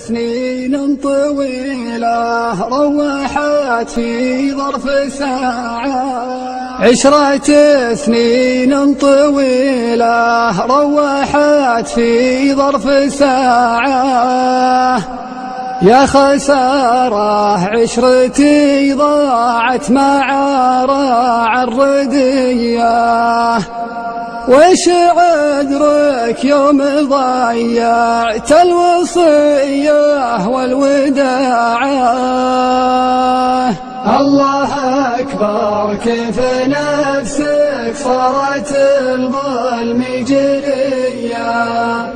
سنين طويلة روحت في ظرف ساعة، 10 سنين طويلة روحت في ظرف ساعة. يا خسارة عشرتي ضاعت مع راع الردية، وش عذرك يوم ضيعت الوصية والوداعة؟ الله أكبر كيف نفسك صارت الظلم جرية،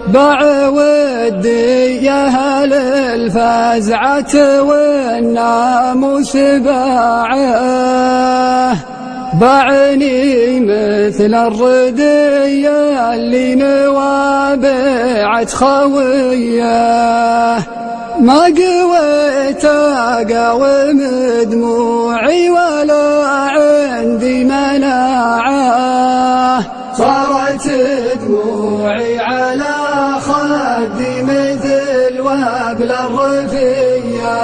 باع ودي يا هل الفزعة والناموس باعه، باعني مثل الردية اللي نوابعت خوية، ما قويت أقاوم دموعي ولا عندي مناعة، صارت دموعي على خدي مثل وابل الرفية،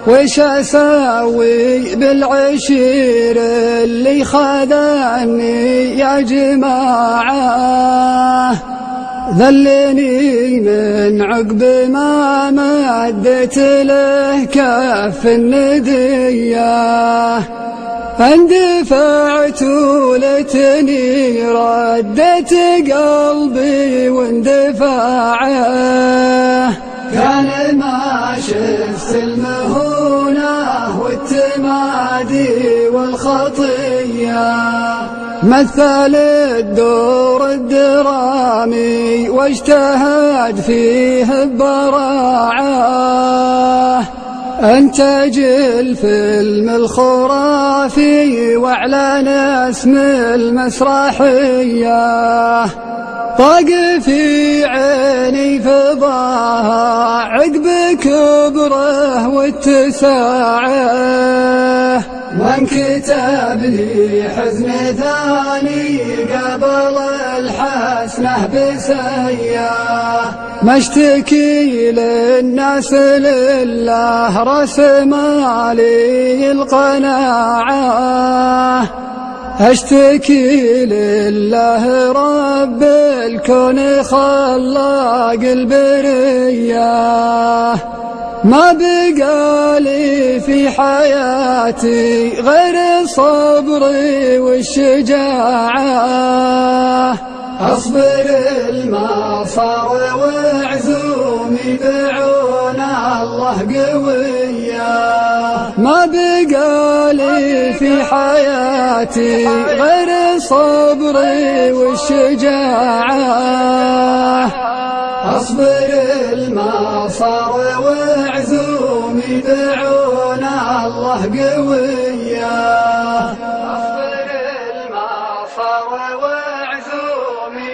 وش أسوي بالعشير اللي خذني يا جماعة؟ ذلني من عقب ما مدت له كف الندية، اندفعت ولتني ردت قلبي واندفاعه، كان ما شفت المهونة والتمادي والخطية، مثل الدور الدرامي واجتهد فيه براعة، انتج الفيلم الخرافي واعلن اسم المسرحية، طاق في عيني فضاها عقب كبره واتساعه، وانكتب لي حزن ثاني قبل الحسنة بسيه، ما اشتكي للناس لله رسم لي القناعة، اشتكي لله رب الكون خلاق البرية، ما بقى لي في حياتي غير صبري والشجاعة، أصبر المصار وعزومي بعون الله قوية، ما بقى لي في حياتي غير صبري والشجاعة، أصبر المصار وعزومي بعون الله قوية، أصبر المصار وعزومي